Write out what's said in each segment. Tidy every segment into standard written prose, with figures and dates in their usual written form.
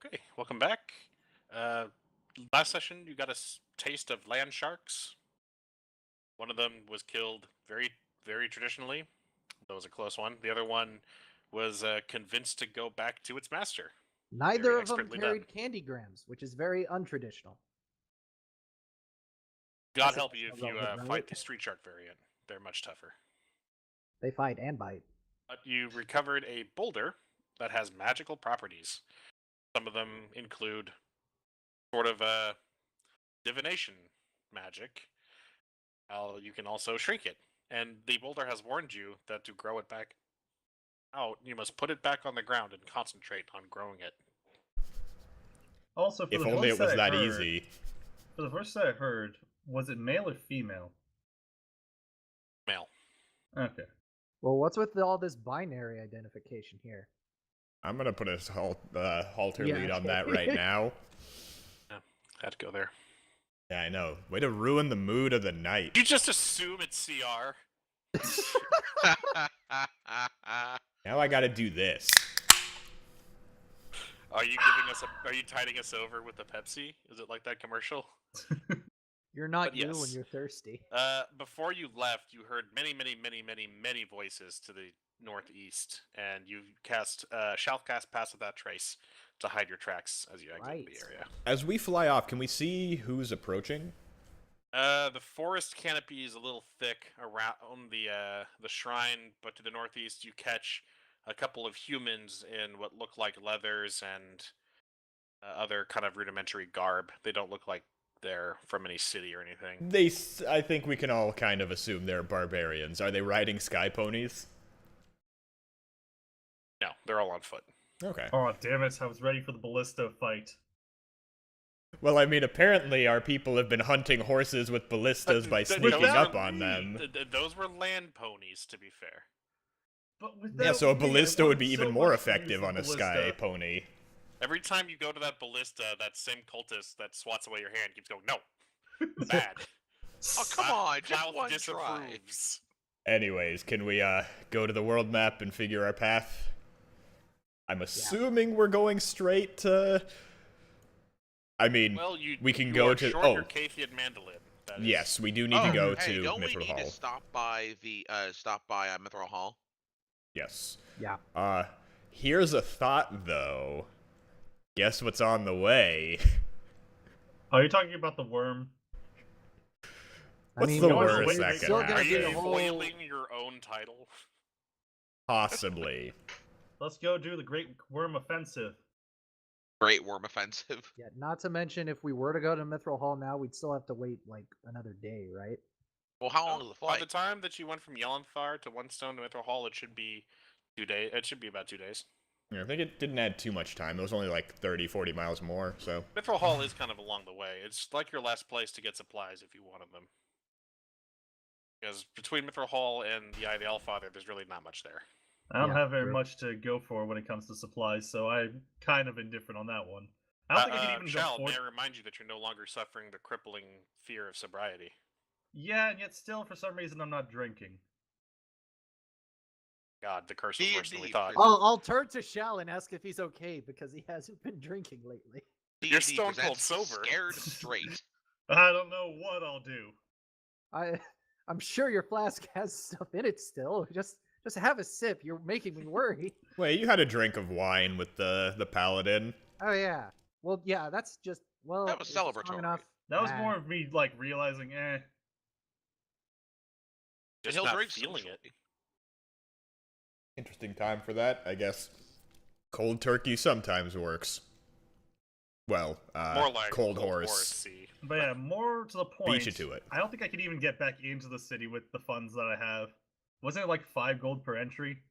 Okay, welcome back. Uh, Last session, you got a taste of land sharks. One of them was killed very traditionally. That was a close one. The other one was convinced to go back to its master. Neither Very of them expertly done. carried candygrams, which is very untraditional. God Guess help that's you not if you relevant, right? fight the street shark variant. They're much tougher. They fight and bite. But you recovered a boulder that has magical properties. Some of them include sort of divination magic. You can also shrink it. And the boulder has warned you that to grow it back out, you must put it back on the ground and concentrate on growing it. Also, for If the only voice it was that I that heard, easy. for the voice that I heard, was it male or female? Male. Okay. Well, what's with all this binary identification here? I'm gonna put a halter Yeah, lead on okay. that right now. Yeah, had to go there. Yeah, I know. Way to ruin the mood of the night. You just assume it's CR. Now I gotta do this. Are you giving us Are you tiding us over with the Pepsi? Is it like that commercial? You're not But you yes. when you're thirsty. Before you left, you heard many voices to the northeast, and you shall cast Pass Without Trace to hide your tracks as you exit the area. As we fly off, can we see who's approaching? The forest canopy is a little thick around the shrine, but to the northeast you catch a couple of humans in what look like leathers and other kind of rudimentary garb. They don't look like they're from any city or anything. I think we can all kind of assume they're barbarians. Are they riding sky ponies? No, they're all on foot. Okay. Oh, damn it. I was ready for the ballista fight. Well, I mean, apparently our people have been hunting horses with ballistas by sneaking up on them. Those were land ponies, to be fair. But Yeah, so a me, I ballista would wanted be so even more much to use effective the on a ballista. sky pony. Every time you go to that ballista, that same cultist that swats away your hand keeps going, no, bad. Oh, come on, just Mouth one try. disapproves. Anyways, can we go to the world map and figure our path? I'm assuming we're going straight to... I mean, Well, we can you go are to... short your Cathian mandolin. That is- Yes, we do need to go hey, to don't we Mithril need Hall. to stop by Mithril Hall? Yes. Yeah. Here's a thought, though. Guess what's on the way? Are you talking about the worm? What's mean, the you know, worst wait, that it's could still gonna Are be you the happen? whole- foiling your own title? Possibly. Let's go do the Great Worm Offensive. Great Worm Offensive. Yeah, not to mention if we were to go to Mithril Hall now, we'd still have to wait like another day, right? Well, how long is the By flight? the time that you went from Yellenthar to One Stone to Mithril Hall, it should be 2 days. It should be about 2 days. Yeah, I think it didn't add too much time. It was only like 30, 40 miles more, so... Mithril Hall is kind of along the way. It's like your last place to get supplies if you wanted them. Because between Mithril Hall and the Eye of the Allfather, there's really not much there. I don't Yeah, have very true. much to go for when it comes to supplies, so I'm kind of indifferent on that one. I don't think I can even Shall, afford... may I remind you that you're no longer suffering the crippling fear of sobriety. Yeah, and yet still, for some reason, I'm not drinking. God, the curse is worse than we D&D thought. prison. I'll turn to Shal and ask if he's okay because he hasn't been drinking lately. You're D&D stone cold presents sober. Scared straight. I don't know what I'll do. I'm sure your flask has stuff in it still. Just have a sip. You're making me worry. Wait, you had a drink of wine with the paladin. Oh yeah. Well, yeah. That's just That was is it strong celebratory. enough? That was Nah. more of me, like, realizing, Just He'll not drink feeling it. socially. Interesting time for that, I guess. Cold turkey sometimes works. Well, More like cold horse. Horsey. But yeah, more to the point. Beat you to it. I don't think I could even get back into the city with the funds that I have. Wasn't it like 5 gold per entry?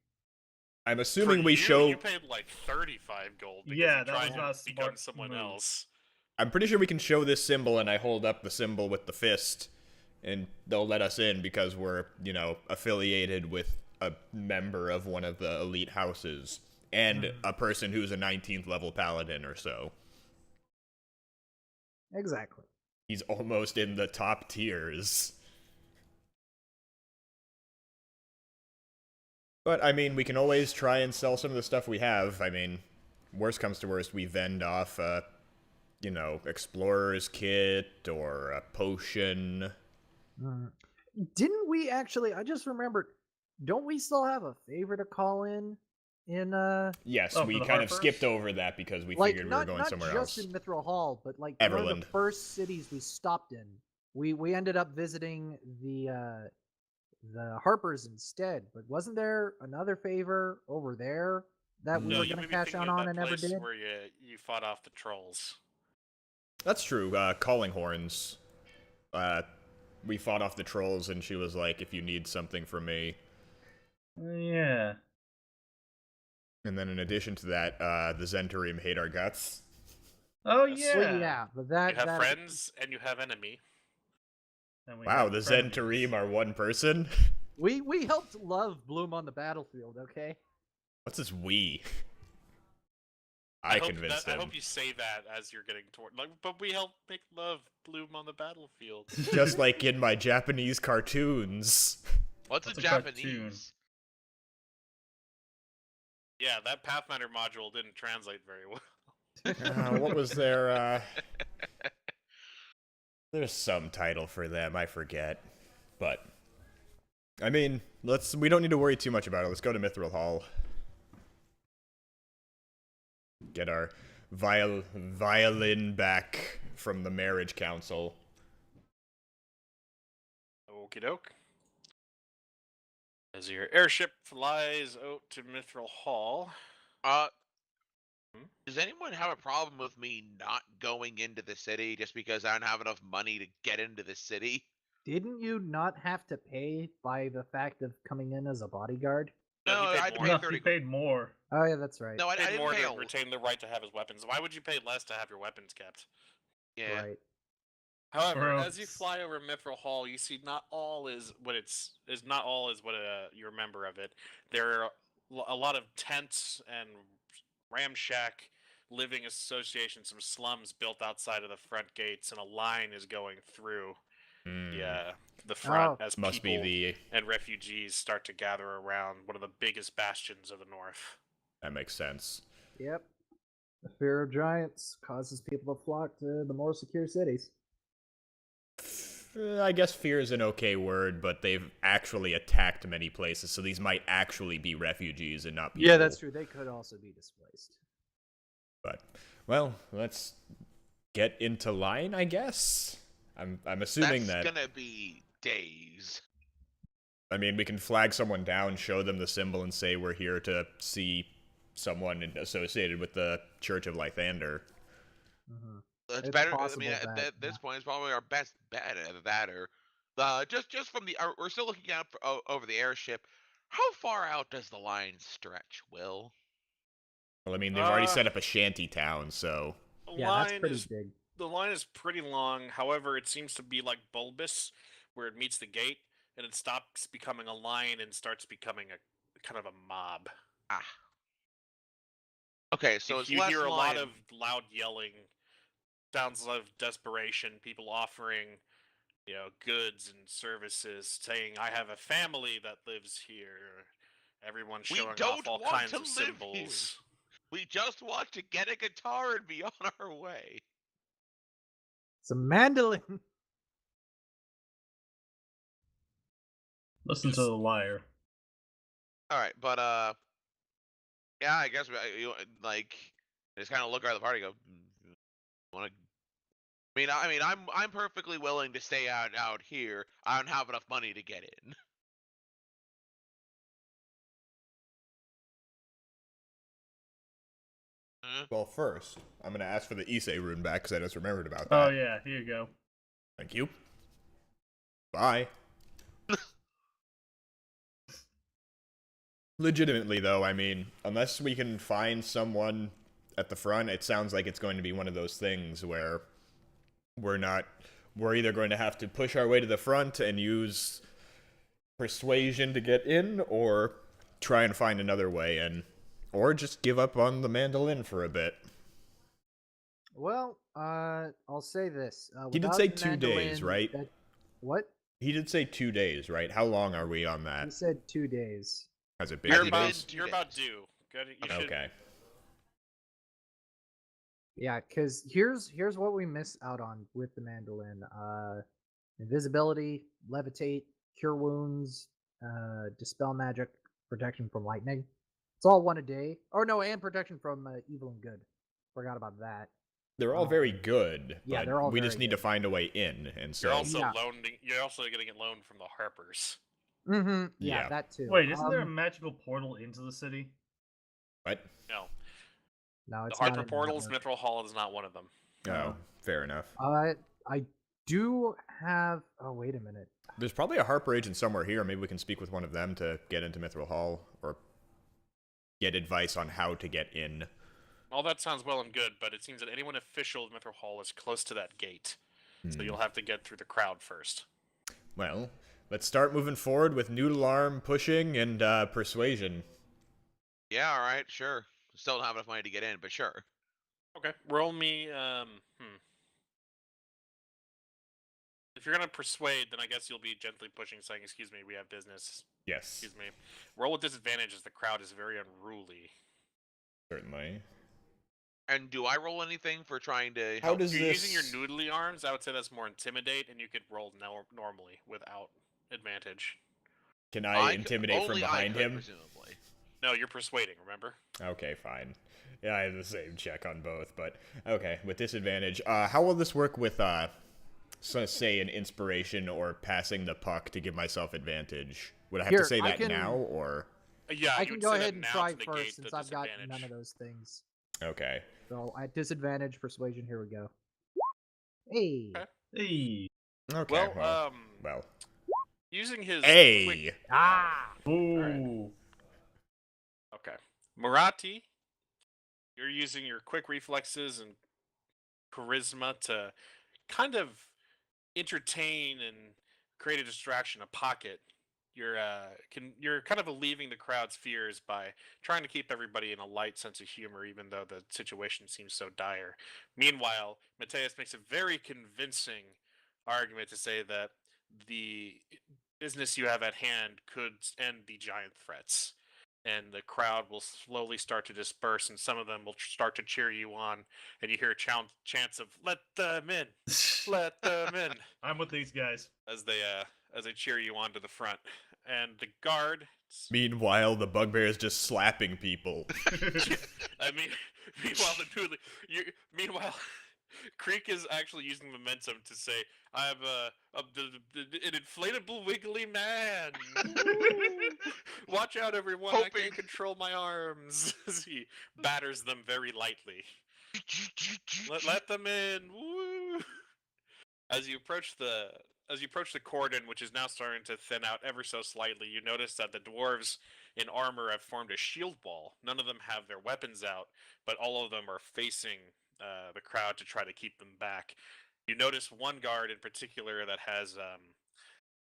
I'm For assuming we you, show... You paid like 35 gold. Because Yeah, you that tried was not a to become smart someone move. else. I'm pretty sure we can show this symbol, and I hold up the symbol with the fist, and they'll let us in because we're, you know, affiliated with a member of one of the elite houses, and a person who's a 19th level paladin or so. Exactly. He's almost in the top tiers. But, I mean, we can always try and sell some of the stuff we have. I mean, worst comes to worst, we vend off a, explorer's kit or a potion. Mm. Didn't we actually? I just remembered. Don't we still have a favor to call in? Yes, Oh, we for the kind of Harpers? skipped over that because we Like figured we were going not somewhere just else. in Mithril Hall, but like one of Everland. the first cities we stopped in. We ended up visiting the Harpers instead. But wasn't there another favor over there that we No, were you going may to be cash thinking out of on that and never place did? where you fought off the trolls. That's true. Calling Horns. We fought off the trolls, and she was like, "If you need something from me." Yeah. And then in addition to that, the Zentarim hate our guts. Oh Yes. yeah. Well, yeah, but that You have that, friends and you have enemy. And we Wow, have the frenemies. Zentarim are one person? We helped love bloom on the battlefield. Okay. What's this we? I convinced I him. hope you say that as you're getting toward. Like, but we help make love bloom on the battlefield. Just like in my Japanese cartoons. What's What's a a cartoon? Japanese? Yeah, that Pathfinder module didn't translate very well. What was their, There's some title for them, I forget. But, I mean, we don't need to worry too much about it. Let's go to Mithril Hall. Get our violin back from the marriage council. Okie doke. As your airship flies out to Mithril Hall. Does anyone have a problem with me not going into the city just because I don't have enough money to get into the city? Didn't you not have to pay by the fact of coming in as a bodyguard? No, No, he I paid had to more. pay No, 30. he paid more. Oh yeah, that's right. No, I Paid didn't more pay to a. retain the right to have his weapons. Why would you pay less to have your weapons kept? Yeah. Right. However, Bro. as you fly over Mithril Hall, you see not all is what you remember of it. There are a lot of tents and ramshack living associations, some slums built outside of the front gates, and a line is going through the front as Must people be and refugees start to gather around one of the biggest bastions of the north. that makes sense. Yep. The fear of giants causes people to flock to the more secure cities. I guess fear is an okay word, but they've actually attacked many places, so these might actually be refugees and not people. Yeah, that's true. They could also be displaced. But, well, let's get into line, I guess. I'm assuming That's that. gonna be days. I mean, we can flag someone down, show them the symbol, and say we're here to see someone associated with the Church of Lythander. Mm-hmm. It's It's better. I possible mean, that, at this point, it's probably our best bet. Either that or just from the. We're still looking out over the airship. How far out does the line stretch, Will? Well, I mean, they've already Uh, set up a shanty town, so. The Yeah, line that's pretty is big. the line is pretty long. However, it seems to be like bulbous, where it meets the gate and it stops becoming a line and starts becoming a kind of a mob. Ah. Okay, so it's you less hear a line. lot of loud yelling, sounds of desperation, people offering, goods and services, saying, "I have a family that lives here." Everyone We showing don't off all want kinds to of live here. symbols. We just want to get a guitar and be on our way. It's a mandolin. Listen to the liar. All right, but yeah, I guess just kind of look around the party. And go, want to? I mean, I'm perfectly willing to stay out here. I don't have enough money to get in. Well, first, I'm going to ask for the Issei rune back, because I just remembered about that. Oh yeah, here you go. Thank you. Bye. Legitimately, though, I mean, unless we can find someone at the front, it sounds like it's going to be one of those things where we're either going to have to push our way to the front and use persuasion to get in, or try and find another way in, or just give up on the mandolin for a bit. Well, I'll say this. He did without say the 2 days, mandolin, right? What? He did say 2 days, right? How long are we on He that? said 2 days. Has it been Has You're it 2 been days? two you're about days? due. You should Okay. Yeah, because here's what we miss out on with the mandolin: invisibility, levitate, cure wounds, dispel magic, protection from lightning. It's all one a day. Or no, and protection from evil and good. Forgot about that. They're all very good, Yeah, but they're all we very just need to good. find a way in, and so You're also Yeah. loaning. You're also going to get loaned from the Harpers. Mm-hmm. Yeah, Yeah. that too. Wait, isn't there a magical portal into the city? what? No, No, the it's Harper not in that portals, one. Mithril Hall is not one of them. Oh, fair enough. I do have. Oh, wait a minute. There's probably a Harper agent somewhere here. Maybe we can speak with one of them to get into Mithril Hall, or get advice on how to get in. All that sounds well and good, but it seems that anyone official of Mithril Hall is close to that gate, so you'll have to get through the crowd first. Well, let's start moving forward with noodle arm pushing and persuasion. Yeah, all right, sure. Still don't have enough money to get in, but sure. Okay, roll me. If you're gonna persuade, then I guess you'll be gently pushing, saying, "Excuse me, we have business." Yes, Excuse me. Roll with disadvantage as the crowd is very unruly. certainly. And do I roll anything for trying to How help? does If you're this? using your noodly arms, I would say that's more intimidate, and you could roll normally without advantage. Can I could- intimidate from only I behind could, him? Presumably. No, you're persuading. Remember? Okay, fine. Yeah, I have the same check on both, but okay, with disadvantage. How will this work with, so say, an inspiration or passing the puck to give myself advantage? Would I have Here, to say I that can- now, or? Yeah, I you can would go say ahead that and now try to negate first the since I've got disadvantage. none of those things. Okay. So at disadvantage, persuasion. Here we go. Hey. Okay. Hey. Okay. Well, Well. using his Hey. quick... Ah. Ooh. Okay, Marathi, you're using your quick reflexes and charisma to kind of entertain and create a distraction, a pocket. You're kind of alleviating the crowd's fears by trying to keep everybody in a light sense of humor, even though the situation seems so dire. Meanwhile, Mateus makes a very convincing argument to say that the business you have at hand could end the giant threats. And the crowd will slowly start to disperse, and some of them will start to cheer you on, and you hear chants of "Let them in, let them in," I'm with these guys. as they cheer you on to the front. And the guard, Meanwhile, the bugbear is just slapping people. I mean, meanwhile, Creek is actually using momentum to say, "I have an inflatable wiggly man. Watch out, everyone! I Hoping- can't control my arms." As he batters them very lightly. Let them in. Woo! As you approach the cordon, which is now starting to thin out ever so slightly, you notice that the dwarves in armor have formed a shield wall. None of them have their weapons out, but all of them are facing the crowd to try to keep them back. You notice one guard in particular that has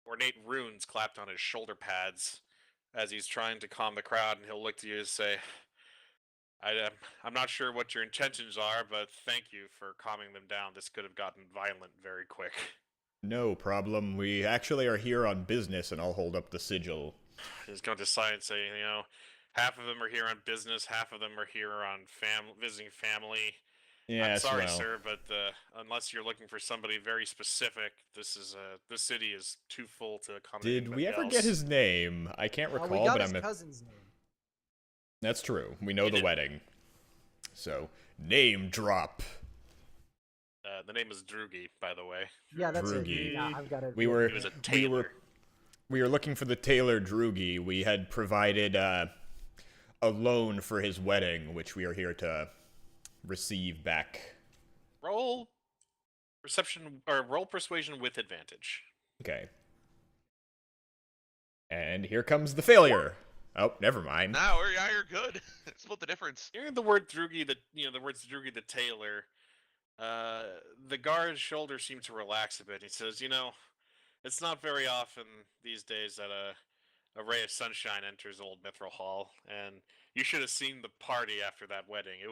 ornate runes clapped on his shoulder pads as he's trying to calm the crowd, and he'll look to you and say, I'm not sure what your intentions are, but thank you for calming them down. This could have gotten violent very quick. No problem. We actually are here on business, and I'll hold up the sigil. He's going to sign and say, half of them are here on business, half of them are here on visiting family. Yes, I'm sorry, well. sir, but unless you're looking for somebody very specific, this city is too full to accommodate. Did we ever anybody get else. his name? I can't We recall, got but his I'm. cousin's name. That's true. We know We the did. wedding. So, name drop. The name is Drugi, by the way. Yeah, that's Drugi. it. Yeah, I've got it. We were He was a we tailor. were looking for the tailor Drugi. We had provided a loan for his wedding, which we are here to receive back. Roll persuasion with advantage. Okay. And here comes the failure. Oh, never mind. No, you're good. Split the difference. Hearing the word Drugi, the words Drugi the tailor, the guard's shoulders seem to relax a bit. He says, it's not very often these days that a ray of sunshine enters Old Mithril Hall, and you should have seen the party after that wedding. It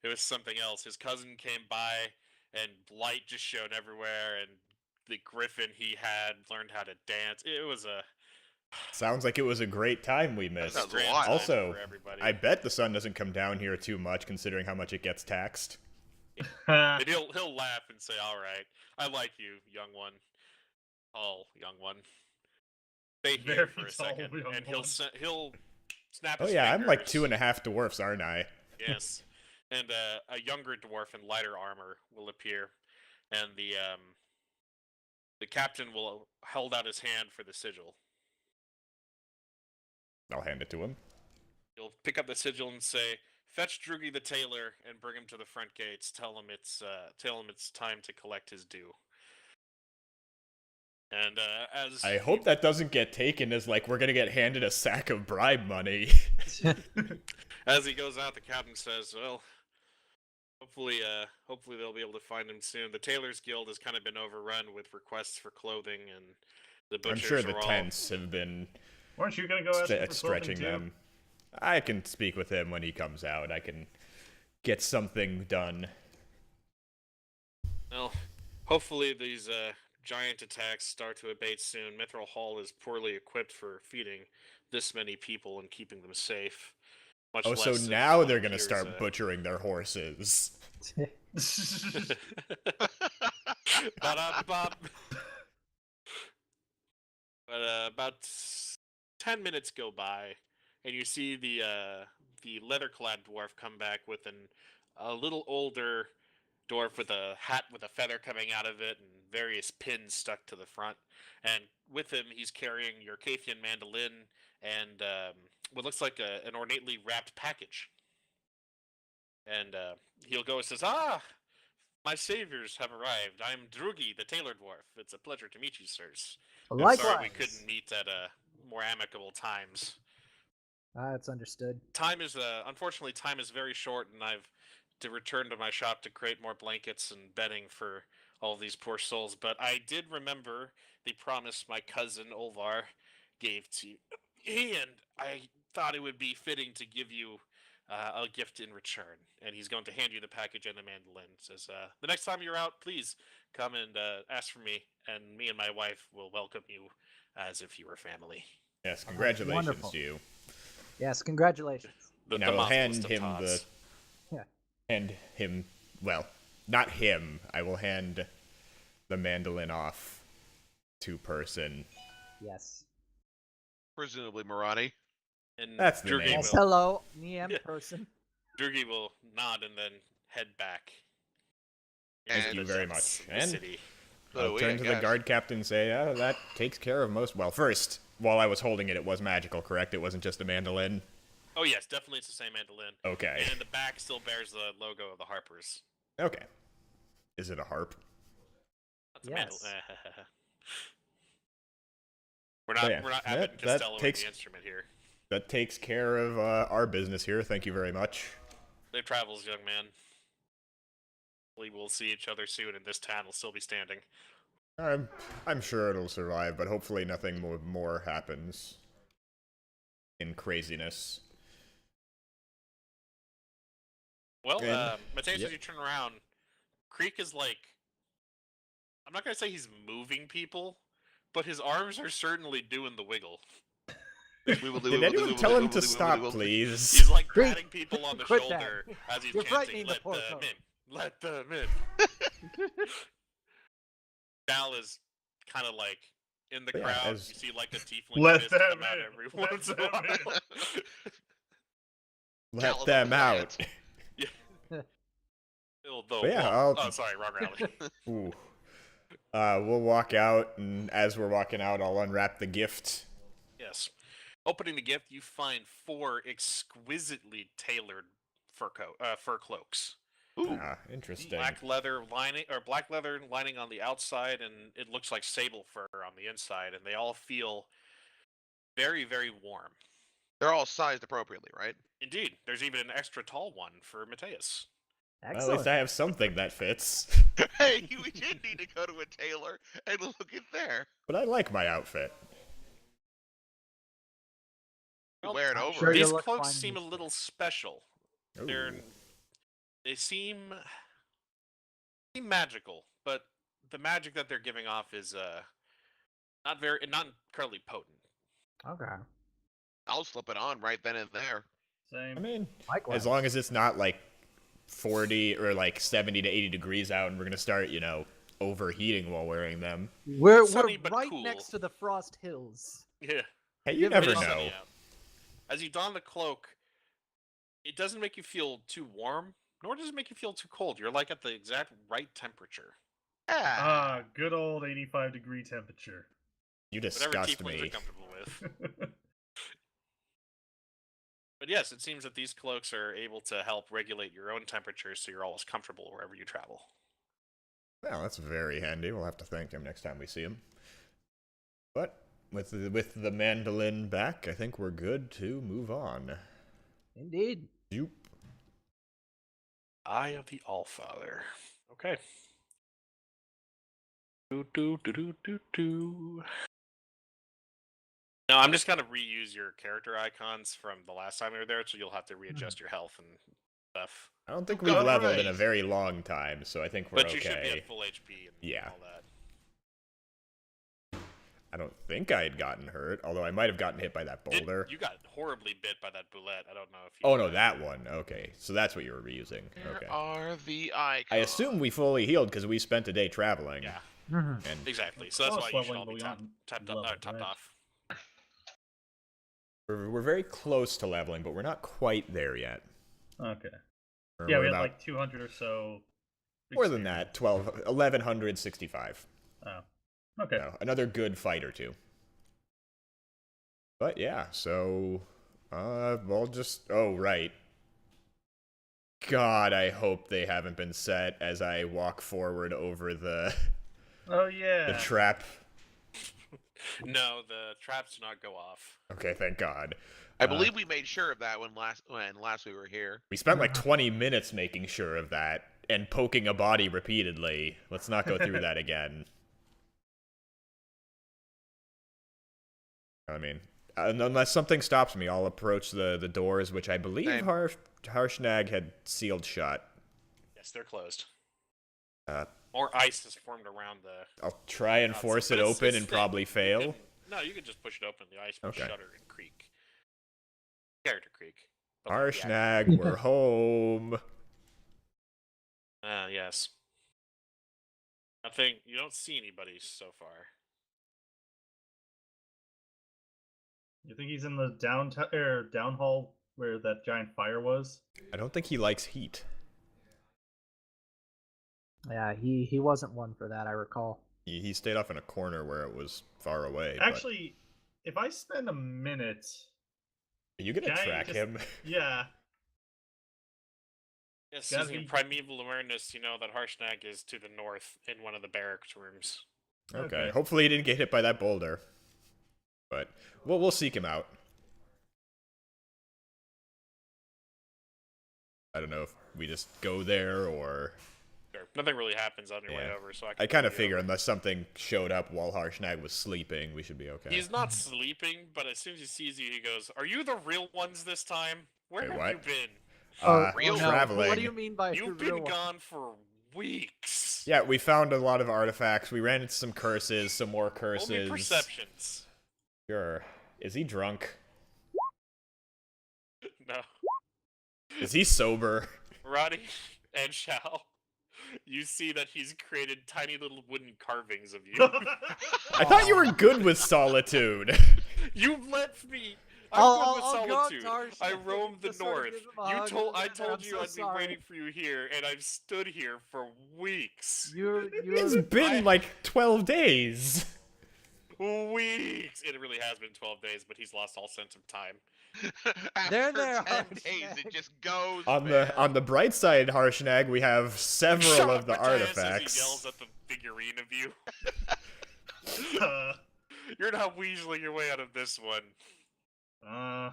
was something else. His cousin came by, and light just shone everywhere, and the griffin he had learned how to dance. It was a Sounds like it was a great time we missed. sounds grand wild. time Also, for everybody. I bet the sun doesn't come down here too much, considering how much it gets taxed. And he'll laugh and say, "All right, I like you, young one, tall young one. Stay here Very for a tall second," young and one. he'll snap Oh his yeah, I'm like fingers. 2.5 dwarfs, aren't I? Yes, and a younger dwarf in lighter armor will appear, and the captain will hold out his hand for the sigil. I'll hand it to him. He'll pick up the sigil and say, "Fetch Drugi the tailor and bring him to the front gates. Tell him it's time to collect his due." And as I hope that doesn't get taken as like we're gonna get handed a sack of bribe money. as he goes out, the captain says, "Well, hopefully they'll be able to find him soon. The Tailors Guild has kind of been overrun with requests for clothing, and the I'm butchers sure the are all tents have been Weren't you gonna go ask him for clothing stretching too? them. I can speak with him when he comes out. I can get something done. Well, hopefully these giant attacks start to abate soon. Mithril Hall is poorly equipped for feeding this many people and keeping them safe. Much Oh, so less if now one they're gonna appears, start butchering their horses. Ba-da-bop. But about 10 minutes go by, and you see the leather-clad dwarf come back with a little older dwarf with a hat with a feather coming out of it and various pins stuck to the front. And with him, he's carrying your Cathian mandolin and what looks like an ornately wrapped package. And he'll go and says, "Ah, my saviors have arrived. I'm Drugi, the tailor dwarf. It's a pleasure to meet you, sirs. I'm Likewise. sorry we couldn't meet at more amicable times. That's understood. Time is unfortunately time is very short, and I've to return to my shop to create more blankets and bedding for all these poor souls. But I did remember the promise my cousin Olvar gave to me, and I thought it would be fitting to give you a gift in return." And he's going to hand you the package and the mandolin. Says, "The next time you're out, please come and ask for me, and me and my wife will welcome you as if you were family." Yes, congratulations wonderful. to you. Yes, congratulations. And I will hand muzzlest of him tots. well, not him. I will hand the mandolin off to person. Yes. Presumably Marani. And That's the Drugi name. Yes, will, hello, Niem Yeah. person. Drugi will nod and then head back. Thank into you the very depths much. of the And- city. I'll turn to the guard captain and say, that takes care of most. Well, first, while I was holding it, it was magical, correct? It wasn't just a mandolin? Oh yes, definitely it's the same mandolin. Okay. And in the back still bears the logo of the Harpers. Okay. Is it a harp? That's a Yes. mandolin. We're not yeah, Abbott that- and that Costello with takes- the instrument here. That takes care of our business here. Thank you very much. Safe travels, young man. Hopefully we'll see each other soon and this town will still be standing. I'm sure it'll survive, but hopefully nothing more happens in craziness. Well, And- Mateus, yep. as you turn around, Creek is like, I'm not going to say he's moving people, but his arms are certainly doing the wiggle. Did anyone tell him to stop, please? He's like Creek, patting people on the quit that. shoulder as he's You're chanting, frightening the "Let poor them fellow." in, let them in." Dal is kind of like in the Yeah, crowd. as- You see like a tiefling Let fist them come out in, every let once in a them in. while. Let Gallop them of out. Oh, sorry, wrong rally. Ooh. We'll walk out, and as we're walking out, I'll unwrap the gift. Yes. Opening the gift, you find 4 exquisitely tailored fur cloaks. Interesting. Black leather lining on the outside, and it looks like sable fur on the inside, and they all feel very, very warm. They're all sized appropriately, right? Indeed, there's even an extra tall one for Mateus. Well, at Excellent. least I have something that fits. Hey, we did need to go to a tailor and look at there. But I like my outfit. Well, Wear it I'm over. sure These you'll look cloaks fine seem a in little special. Ooh. They seem magical, but the magic that they're giving off is not incredibly potent. Okay. I'll slip it on right then and there. Same. I mean, Likewise. as long as it's not like 40 or like 70 to 80 degrees out, and we're gonna start, overheating while wearing them. We're Sunny but right cool. next to the Frost Hills. Yeah. Hey, you Yeah, but never It is know. sunny out. As you don the cloak, it doesn't make you feel too warm, nor does it make you feel too cold. You're like at the exact right temperature. Ah, Good old 85-degree temperature. You Whatever disgust tieflings are me. comfortable with. But yes, it seems that these cloaks are able to help regulate your own temperature so you're always comfortable wherever you travel. Well, that's very handy. We'll have to thank him next time we see him. But with the mandolin back, I think we're good to move on. Indeed. Zoop. Eye of the Allfather. Okay. Do. No, I'm just gonna reuse your character icons from the last time we were there, so you'll have to readjust your health and stuff. I don't think Oh, we've God, leveled in right. a very long time, so I think we're But okay. you should be at full HP and Yeah. all that. I don't think I had gotten hurt, although I might have gotten hit by that boulder. You got horribly bit by that boulette. I don't know if you. Oh no, that one. Okay, so that's what you were reusing. Where Okay. are the icons? I assume we fully healed because we spent a day traveling. Yeah, Mhm. And exactly. So that's Most why you should leveling all be will tapped, not tapped, level, tapped right? off. we're very close to leveling, but we're not quite there yet. Okay. We're Yeah, we had about like 200 or so. more than that. 1165. Oh. Okay. So another good fight or two. But yeah, so we'll just right. God, I hope they haven't been set as I walk forward over the Oh yeah. trap. No, the traps do not go off. Okay, thank God. I believe we made sure of that when last we were here. We spent like 20 minutes making sure of that and poking a body repeatedly. Let's not go through that again. I mean, unless something stops me, I'll approach the doors, which I believe Same. Harshnag had sealed shut. Yes, they're closed. Uh, More ice has formed around the. I'll try and outside, force but it it's- open it's and thin. probably You fail. can- No, you can just push it open. The ice will Okay. shudder and creak. Character creak. But like the Harshnag, we're home. Yes. Nothing. You don't see anybody so far. You think he's in the down hall where that giant fire was? I don't think he likes heat. Yeah, he wasn't one for that, I recall. He stayed off in a corner where it was far away. but- Actually, if I spend a minute, are you gonna Giant track just- him? yeah, Yes, Gotta using be- primeval awareness, you know that Harshnag is to the north in one of the barracks rooms. Okay. Okay. Hopefully he didn't get hit by that boulder. But we'll seek him out. I don't know if we just go there or Sure. Nothing really happens on your way Yeah. over, so I kind of lead you figure over. unless something showed up while Harshnag was sleeping, we should be okay. He's not sleeping, but as soon as he sees you, he goes, "Are you the real ones this time? Where Wait, have what? you been? real no. traveling. What do you mean by You've real been one? gone for weeks." Yeah, we found a lot of artifacts. We ran into some curses, some more curses. Roll me perceptions. Sure. Is he drunk? No, Is he sober? Roddy and Shao, you see that he's created tiny little wooden carvings of you. I thought you were good with solitude. You left me. I'm I'll good go with to solitude. Tarshish I roamed the just sort of north. give him a hug and I say, told "I'm you so I'd sorry." be waiting for you here, and I've stood here for weeks. It's been like 12 days. Weeks. It really has been 12 days, but he's lost all sense of time. After there, 10 days, Harshnag. it just goes. On man. the bright side, Harshnag, we have several Shut of up, the Matthias, as artifacts. He yells at the figurine of you. uh, You're not weaseling your way out of this one. I'm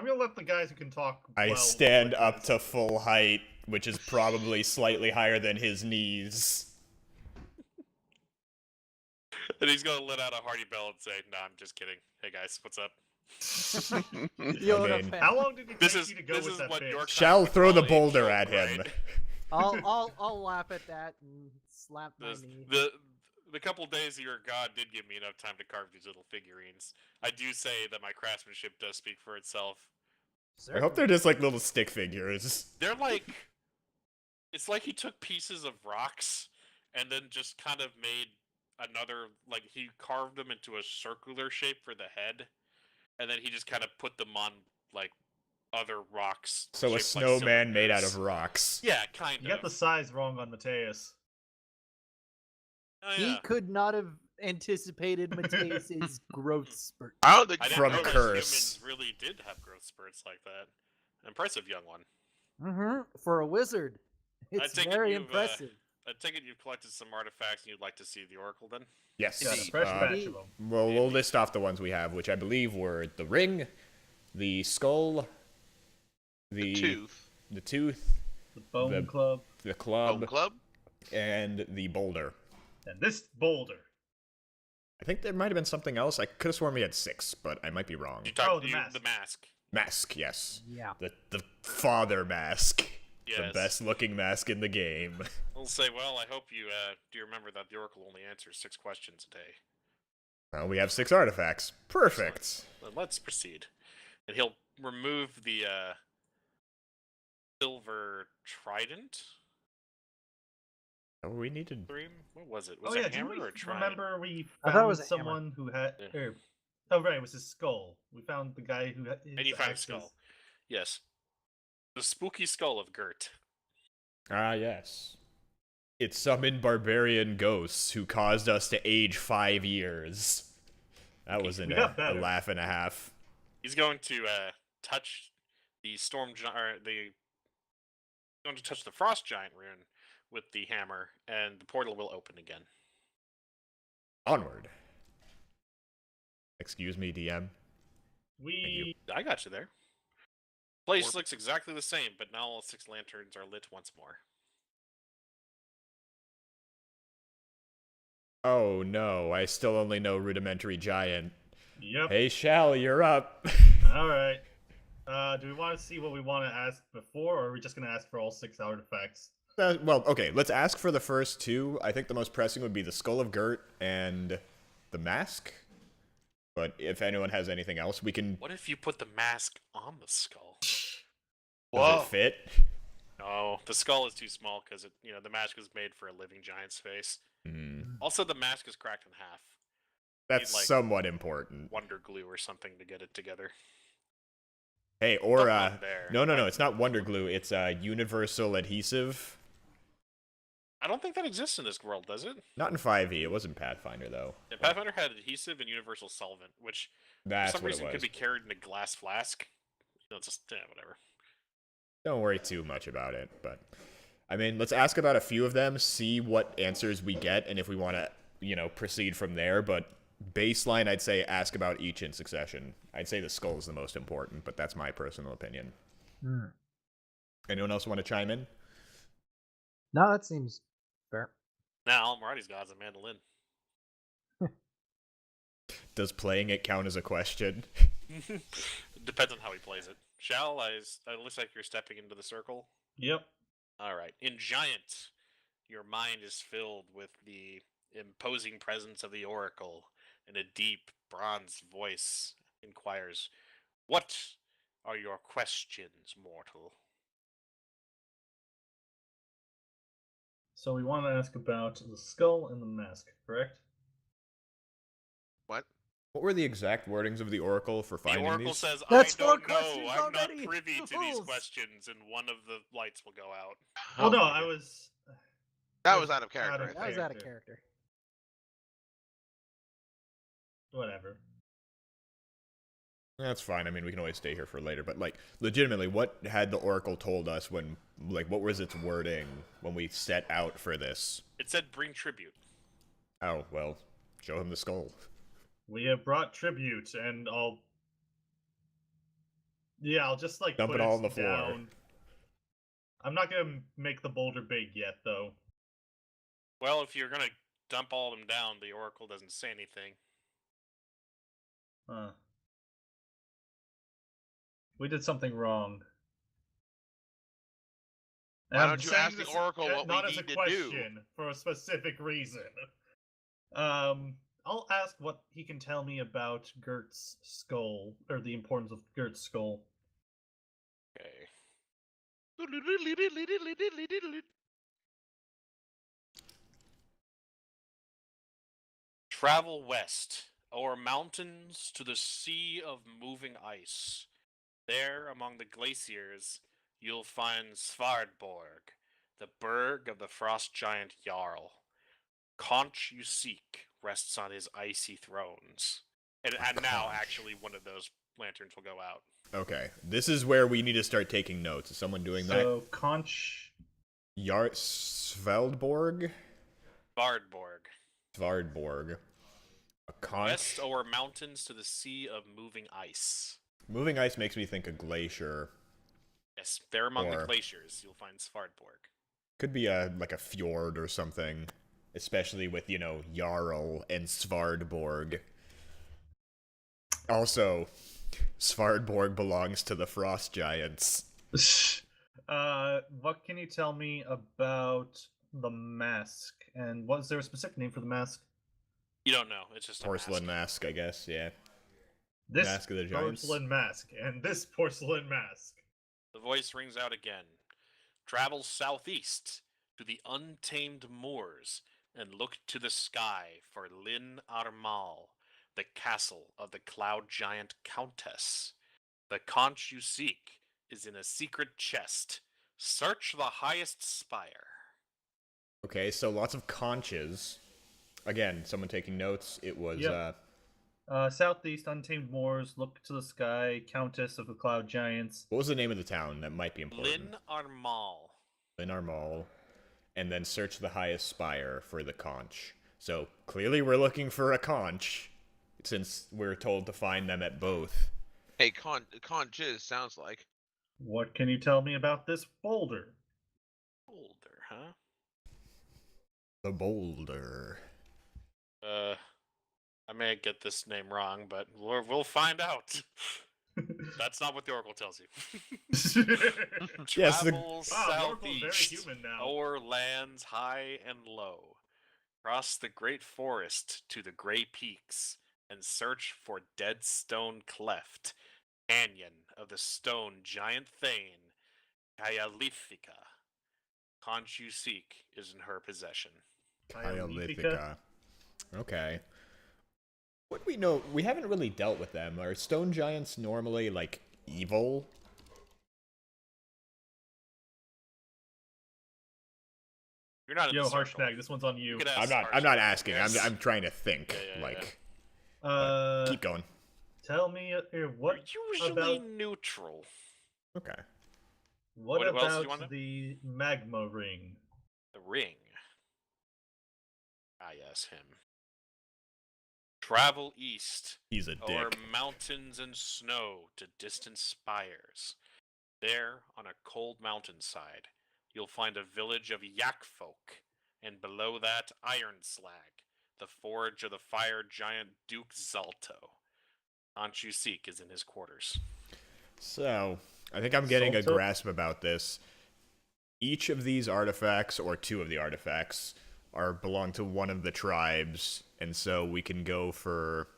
gonna let the guys who can talk. I well stand like up this. to full height, which is probably slightly higher than his knees. And he's gonna let out a hearty bell and say, "Nah, I'm just kidding. Hey guys, what's up?" Yoda I mean, fan. How long did it This take is you to go this with is that what pitch? York Shall would throw the call a boulder joke, at him. right? I'll laugh at that and slap my knee. The couple days that you're gone did give me enough time to carve these little figurines. I do say that my craftsmanship does speak for itself. I hope they're just like little stick figures. They're like It's like he took pieces of rocks and then just kind of made another, like he carved them into a circular shape for the head, and then he just kind of put them on like other rocks. So a shaped like snowman made out of cylinders. rocks. Yeah, kind You of. got the size wrong on Mateus. Oh, He yeah. could not have anticipated Mateus's growth spurt. I don't think I you didn't From realize Curse. humans really did have growth spurts like that. An impressive young one. For a wizard, it's take it very you've, impressive. I take it you've collected some artifacts and you'd like to see the Oracle then? Yes. Got a Indeed. fresh batch of them. Well, we'll list off the ones we have, which I believe were the ring, the skull, the tooth, the tooth, The Bone the- Club, the club, Bone Club. and the boulder. and this boulder. I think there might have been something else. I could have sworn we had 6, but I might be wrong. You talk, Oh, the mask. The mask. Mask, yes. Yeah. The father mask. The Yes. best looking mask in the game. I'll say, well, I hope you do remember that the Oracle only answers 6 questions a day. Well, we have 6 artifacts. Perfect. Then let's proceed. And he'll remove the silver trident. Oh, we needed. What was it? Was Oh it yeah, a do hammer we or a trident? remember we I thought it found was a hammer. someone who had? Yeah. Oh right, it was his skull. We found the guy who had. And you found a skull. Yes. The spooky skull of Gert. Ah, yes. It summoned barbarian ghosts who caused us to age 5 years. That was We got a better. laugh and a half. He's going to touch the storm giant, going to touch the frost giant rune with the hammer, and the portal will open again. Onward. Excuse me, DM. We I got you there. Place looks exactly the same, but now all 6 lanterns are lit once more. Oh no, I still only know rudimentary giant. Yep. Hey, Shell, you're up. All right. Do we want to see what we want to ask before, or are we just gonna ask for all 6 artifacts? Well, okay, let's ask for the first 2. I think the most pressing would be the Skull of Gert and the mask. But if anyone has anything else, we can. What if you put the mask on the skull? Does Whoa. it fit? No, the skull is too small because the mask was made for a living giant's face. Also, the mask is cracked in half. That's like, somewhat important. Wonder glue or something to get it together. Hey, or Something on there. no, it's not Wonder Glue. It's universal adhesive. I don't think that exists in this world, does it? Not in 5e. It wasn't Pathfinder though. Yeah, Pathfinder had adhesive and universal solvent, which That's for some what reason it was. could be carried in a glass flask. Just whatever. Don't worry too much about it, but I mean, let's ask about a few of them, see what answers we get, and if we want to, proceed from there. But baseline, I'd say ask about each in succession. I'd say the skull is the most important, but that's my personal opinion. Anyone else want to chime in? No, that seems fair. Now, Almari's got a mandolin. Does playing it count as a question? Depends on how he plays it. Shall I? It looks like you're stepping into the circle. Yep. All right. In Giant, your mind is filled with the imposing presence of the Oracle, and a deep bronze voice inquires, "What are your questions, mortal?" So we want to ask about the skull and the mask, correct? What? What were the exact wordings of the Oracle for The finding Oracle these? says, That's "I 4 don't know. questions I'm already. not privy to these Fools." questions," and one of the lights will go out. Well, no, Oh, I was. That was out of character. I Out of That was out of Character. character. Whatever. That's fine. I mean, we can always stay here for later. But, legitimately, what had the Oracle told us when, what was its wording when we set out for this? It said, "Bring tribute." Oh, well, show him the skull. We have brought tribute, and I'll. Yeah, I'll just Dump put it all on the floor. down. I'm not gonna make the boulder big yet, though. Well, if you're gonna dump all of them down, the Oracle doesn't say anything. Huh. We did something wrong. And Why I'm don't you saying ask the this Oracle what we not as a need to do? question for a specific reason. I'll ask what he can tell me about Gert's skull, or the importance of Gert's skull. Okay. Travel west, o'er mountains to the sea of moving ice. There, among the glaciers, you'll find Svardborg, the burg of the frost giant Jarl. Conch you seek rests on his icy thrones. And now, Conch. actually, one of those lanterns will go out. Okay, this is where we need to start taking notes. Is someone doing that? So Conch. Sveldborg? Svardborg. Svardborg. A conch. West o'er mountains to the sea of moving ice. Moving ice makes me think a glacier. Yes, there among the Or- glaciers, you'll find Svardborg. Could be like a fjord or something. Especially with, Jarl and Svardborg. Also, Svardborg belongs to the Frost Giants. What can you tell me about the mask? And was there a specific name for the mask? You don't know. It's just a Porcelain mask. mask, I guess, yeah. This Mask of the Giants. porcelain mask and this porcelain mask. The voice rings out again. Travel southeast to the untamed moors and look to the sky for Lin Armal, the castle of the cloud giant countess. The conch you seek is in a secret chest. Search the highest spire. Okay, so lots of conches. Again, someone taking notes. It was, Yep. Southeast, untamed moors, look to the sky, countess of the cloud giants. what was the name of the town? That might be important. Lin Armal. Lin Armal. And then search the highest spire for the conch. So, clearly we're looking for a conch, since we're told to find them at both. Hey, conches sounds like. What can you tell me about this boulder? Boulder, huh? The boulder. I may get this name wrong, but we'll find out. That's not what the Oracle tells you. Yes, the- Travel Wow, the Oracle's very southeast human now. o'er lands high and low. Cross the great forest to the gray peaks and search for Dead Stone Cleft, canyon of the stone giant Thane, Kayalithica. Conch you seek is in her possession. Kayalithica. Okay. What do we know? We haven't really dealt with them. Are stone giants normally, like, evil? You're not in Yo, the circle. Harshnag, this one's on you. You could I'm ask not Harshnag, asking. yes. I'm trying to think. Yeah. Like, Uh, keep going. tell me what You're usually about neutral. Okay. what what else do you about wanna- the magma ring? The ring. Ah, yes, him. Travel east He's a o'er dick. mountains and snow to distant spires. There, on a cold mountainside, you'll find a village of yak folk, and below that, Iron Slag, the forge of the fire giant Duke Zalto. Conch you seek is in his quarters. So, I think I'm getting a Salto? grasp about this. Each of these artifacts, or two of the artifacts, belong to one of the tribes, and so we can go for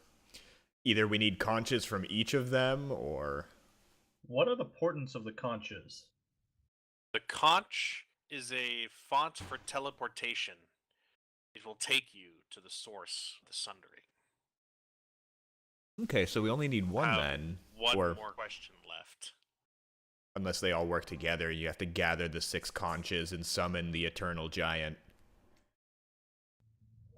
either we need conches from each of them, or What are the portents of the conches? The conch is a font for teleportation. It will take you to the source of the sundering. okay, so we only need one Have then, One or more question left. unless they all work together, you have to gather the 6 conches and summon the eternal giant.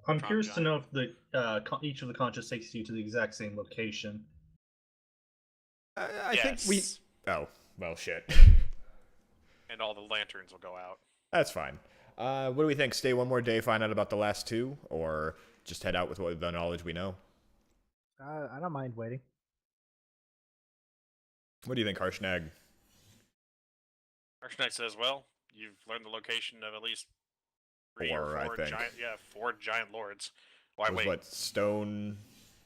I'm Tron curious to giant. know if each of the conches takes you to the exact same location. I think we. Yes. Oh, well, shit. And all the lanterns will go out. That's fine. What do we think? Stay one more day, find out about the last 2, or just head out with the knowledge we know? I don't mind waiting. What do you think, Harshnag? Archknight says, well, you've learned the location of at least 3 Four, or I 4 think. giant, 4 giant lords. Why Was wait? what, stone?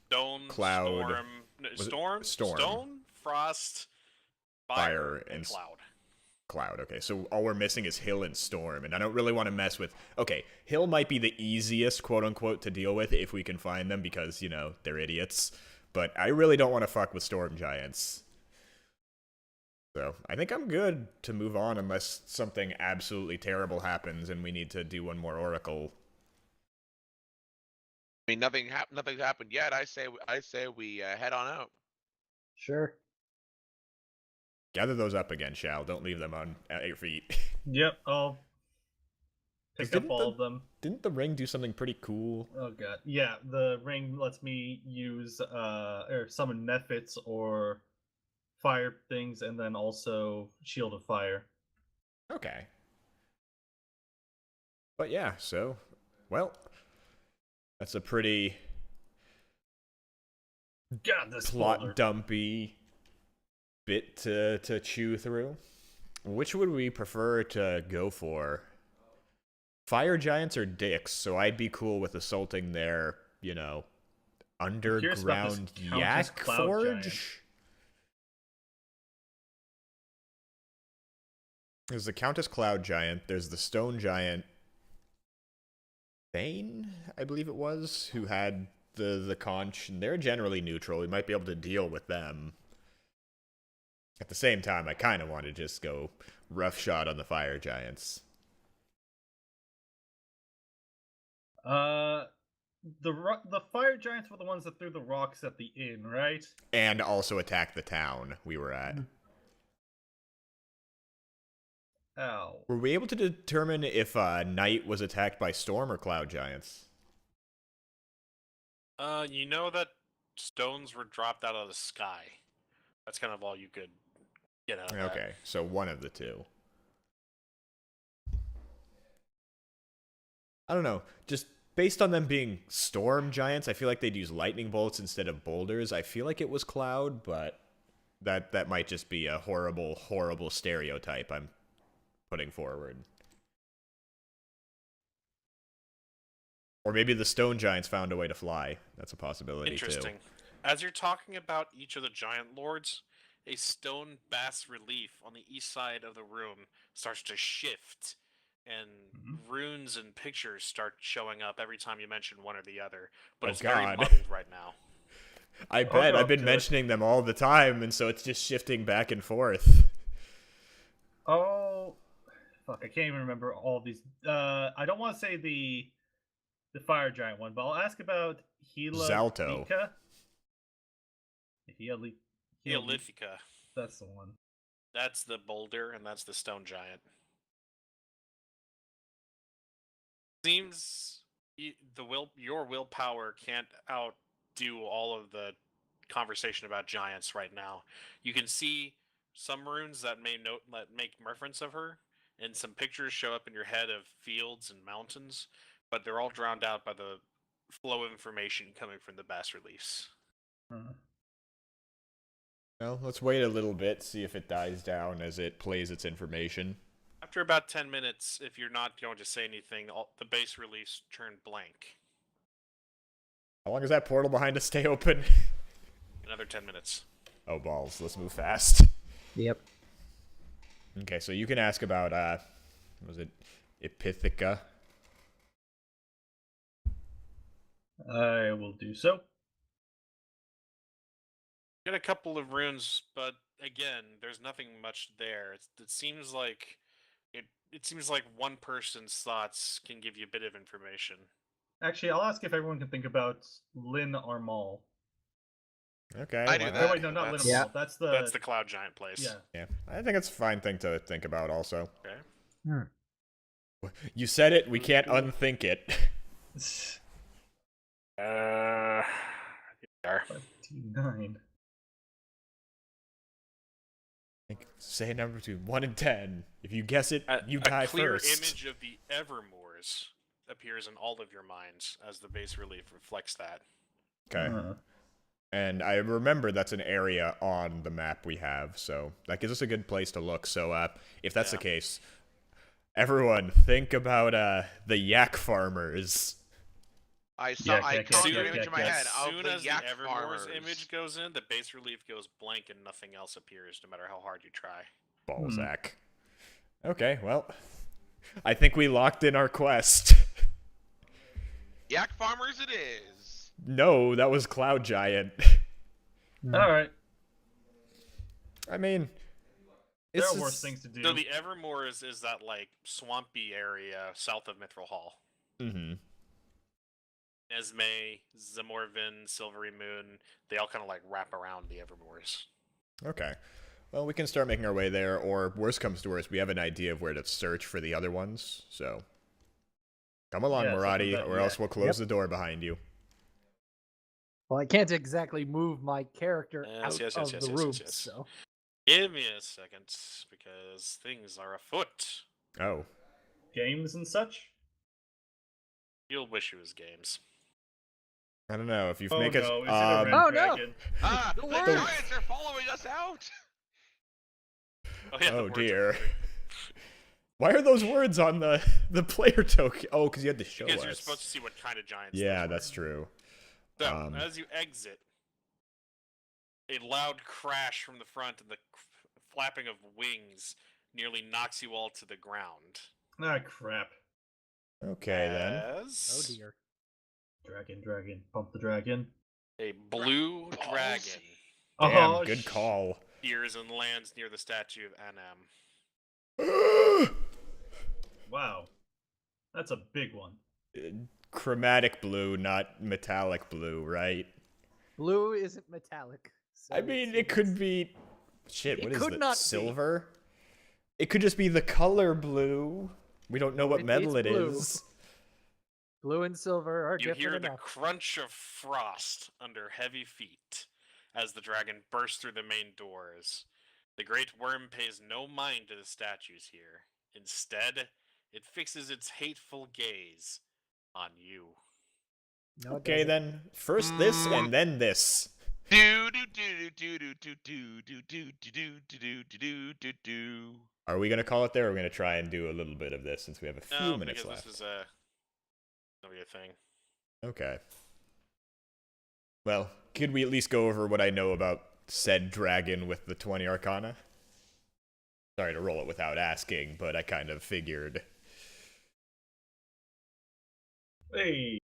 Stone, Cloud. storm, no, Was it storm, storm? stone, frost, Fire, fire, and and cloud. Cloud. Okay, so all we're missing is Hill and Storm, and I don't really want to mess with... Okay, Hill might be the easiest, quote-unquote, to deal with if we can find them, because, they're idiots. But I really don't want to fuck with Storm Giants. So, I think I'm good to move on unless something absolutely terrible happens and we need to do one more Oracle. I mean, nothing's happened yet. I say we head on out. Sure. Gather those up again, Shal. Don't leave them on at your feet. Yep, I'll pick up Didn't all of them. Didn't the ring do something pretty cool? Oh god. Yeah, the ring lets me use or summon Mephits or fire things, and then also Shield of Fire. Okay. But yeah, so, well, that's a pretty God, this plot folder. dumpy bit to chew through. Which would we prefer to go for? Fire giants or dicks? So I'd be cool with assaulting their, curious about this underground Countess yak Cloud forge. Giant. There's the Countess Cloud Giant. There's the Stone Giant. Thane, I believe it was, who had the conch. And they're generally neutral. We might be able to deal with them. At the same time, I kind of want to just go roughshod on the fire giants. The fire giants were the ones that threw the rocks at the inn, right? And also attack the town we were at. Ow. Were we able to determine if Knight was attacked by storm or cloud giants? You know that stones were dropped out of the sky. That's kind of all you could get out of that. Okay, so one of the two. I don't know. Just based on them being storm giants, I feel like they'd use lightning bolts instead of boulders. I feel like it was cloud, but that might just be a horrible, horrible stereotype I'm putting forward. Or maybe the stone giants found a way to fly. That's a possibility Interesting. too. As you're talking about each of the giant lords, a stone bas relief on the east side of the room starts to shift, and runes and pictures start showing up every time you mention one or the other. But Oh, it's very God. muddled right now. I bet. go I've up been to it. mentioning them all the time, and so it's just shifting back and forth. Oh, fuck! I can't even remember all these. I don't want to say the fire giant one, but I'll ask about Hela. Zalto. Neolithica. That's the one. That's the boulder, and that's the stone giant. Seems your willpower can't outdo all of the conversation about giants right now. You can see some runes that make reference of her, and some pictures show up in your head of fields and mountains, but they're all drowned out by the flow of information coming from the bas reliefs. Well, let's wait a little bit, see if it dies down as it plays its information. After about 10 minutes, if you're not going to say anything, the base reliefs turn blank. How long does that portal behind us stay open? Another 10 minutes. Oh, balls. Let's move fast. Yep. Okay, so you can ask about, was it Epithica? I will do so. Get a couple of runes, but again, there's nothing much there. It seems like one person's thoughts can give you a bit of information. Actually, I'll ask if everyone can think about Lynn Armal. Okay. I do why that. Oh wait, no, not Lynn That's- Yeah. Armal. That's the cloud giant place. yeah. Yeah, I think it's a fine thing to think about also. Okay. You said it, we can't unthink it. There. 9. Say a number between 1 and 10. If you guess it, you a die clear first. image of the Evermoors appears in all of your minds as the base relief reflects that. Okay. And I remember that's an area on the map we have, so that gives us a good place to look. So if that's the Yeah. case, everyone think about the yak farmers. I saw. I yak, caught yak, an yak, image in my yak. head As of soon the as the yak Evermoors farmers. image goes in, the base relief goes blank and nothing else appears, no matter how hard you try. Balzac. Okay, well, I think we locked in our quest. Yak farmers, it is. No, that was Cloud Giant. All right. I mean, There it's are worse just- things to do. So the Evermoors is that like swampy area south of Mithril Hall. Mhm. Esme, Zamorvin, Silvery Moon, they all kind of like wrap around the Evermoors. Okay. Well, we can start making our way there, or worst comes to worst, we have an idea of where to search for the other ones, so... Come along, Yeah, something Maradi, that- or yeah. else we'll close the door behind you. Well, I can't exactly move my character Yes, out yes, of yes, the yes, room, yes, yes. so Give me a second, because things are afoot. Oh. Games and such. You'll wish it was games. I don't know, if you Oh make no, us... is it a red Oh, no! dragon? Ah, The the words! giants are following us out. Oh, yeah, the Oh, words are dear. moving. Why are those words on the player token? Oh, because you had to show Because us. you're supposed to see what kind of giants. Yeah, those that's were. true. So, as you exit, a loud crash from the front and the flapping of wings nearly knocks you all to the ground. Ah, crap. Okay, then. oh dear. Dragon. Pump the dragon. A blue dragon Damn, Oh, good call. appears and lands near the statue of Anam. Wow. That's a big one. Chromatic blue, not metallic blue, right? Blue isn't metallic. So I mean, it's- it could be... Shit, It what is could it? not be. Silver? It could just be the color blue. We don't know what metal it it's blue. is. Blue and silver are You different hear the enough. crunch of frost under heavy feet as the dragon bursts through the main doors. The great worm pays no mind to the statues here. Instead, it fixes its hateful gaze on you. No, it Okay, doesn't. then. First this, and then this. Do do do do do do do do do do do do do do. Are we going to call it there, or are we going to try and do a little bit of this since we have a few No, minutes because left? this is gonna be a thing. Okay. Well, could we at least go over what I know about said dragon with the 20 Arcana? Sorry to roll it without asking, but I kind of figured. Hey.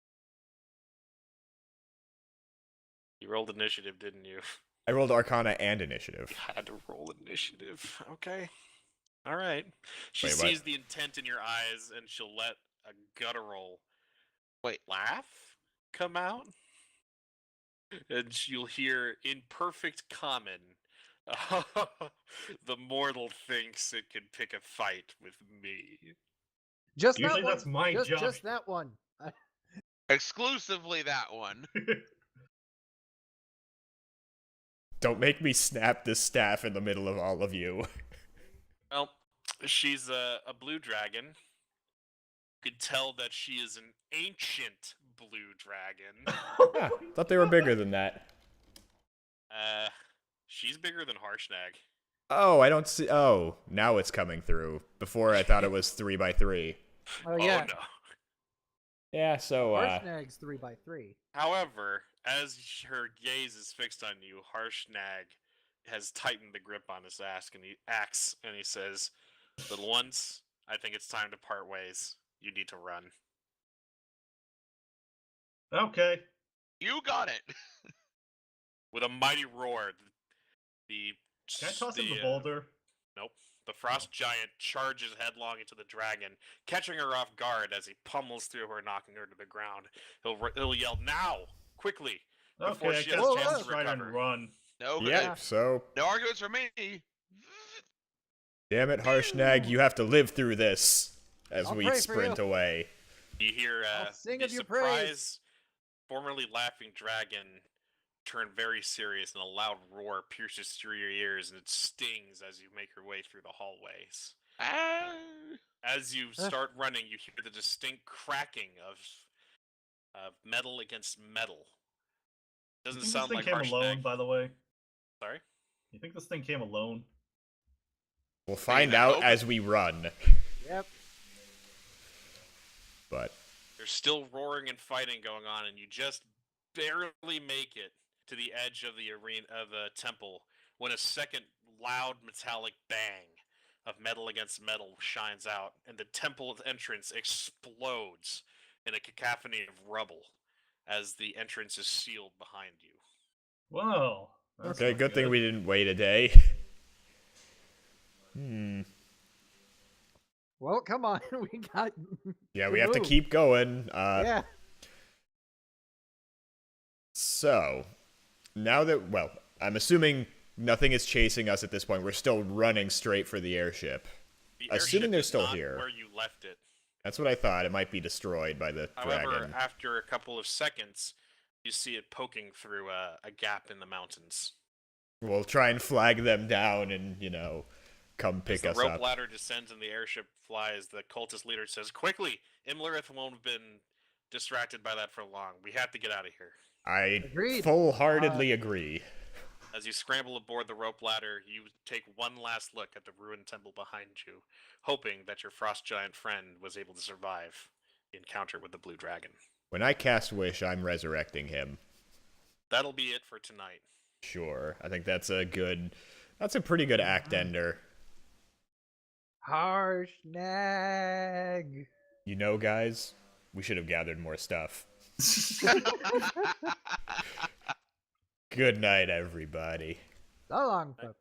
You rolled initiative, didn't you? I rolled Arcana and Initiative. You had to roll initiative. Okay. All right. She Wait, what? sees the intent in your eyes, and she'll let a guttural laugh come out, and you'll hear in perfect common, "The mortal thinks it can pick a fight with me." Just Usually that one. that's my job. Just that one. Exclusively that one. Don't make me snap this staff in the middle of all of you. Well, she's a blue dragon. You could tell that she is an ancient blue dragon. Ah, thought they were bigger than that. She's bigger than Harshnag. Oh, I don't see. Oh, now it's coming through. Before I thought it was 3x3. Oh yeah. no. Yeah, so, Harshnag's 3x3. However, as her gaze is fixed on you, Harshnag has tightened the grip on his axe, and he says, "Little ones, I think it's time to part ways. You need to run." Okay. You got it. With a mighty roar, the Can I toss him the uh, boulder? Nope. The frost giant charges headlong into the dragon, catching her off guard as he pummels through her, knocking her to the ground. He'll yell, "Now! Quickly!" before Okay, I she guess has a Whoa, chance I'll to try and recover. run. No, yeah, so, no arguments from me. damn it, Harshnag, you have to live through this as I'll we pray for sprint you. away. You hear I'll sing the of your praise. surprise, formerly laughing dragon turn very serious, and a loud roar pierces through your ears, and it stings as you make your way through the hallways. Ah. As you start running, you hear the distinct cracking of metal against metal. You Doesn't think sound this like thing came alone, Harshnag. by the way? Sorry? You think this thing came alone? We'll find I out hope. as we run. Yep. But, There's still roaring and fighting going on, and you just barely make it to the edge of the arena of the temple when a second loud metallic bang of metal against metal shines out, and the temple entrance explodes in a cacophony of rubble as the entrance is sealed behind you. Whoa. that's okay, not good thing we didn't wait a day. Well, come on. We got. Yeah, to we have to move. keep going. Yeah. So, now that, well, I'm assuming nothing is chasing us at this point. We're still running straight for the airship. The Assuming airship they're is still not here. where you left it. That's what I thought. It might be destroyed by the However, dragon. after a couple of seconds, you see it poking through a gap in the mountains. We'll try and flag them down and, come As pick the us rope up. ladder descends and the airship flies, the cultist leader says, "Quickly! Imlerith won't have been distracted by that for long. We have to get out of here." I Agreed. full-heartedly agree. As you scramble aboard the rope ladder, you take one last look at the ruined temple behind you, hoping that your frost giant friend was able to survive the encounter with the blue dragon. When I cast Wish, I'm resurrecting him. That'll be it for tonight. Sure. I think that's a pretty good act ender. Harsh nag. Guys, we should have gathered more stuff. Good night, everybody. So long, folks.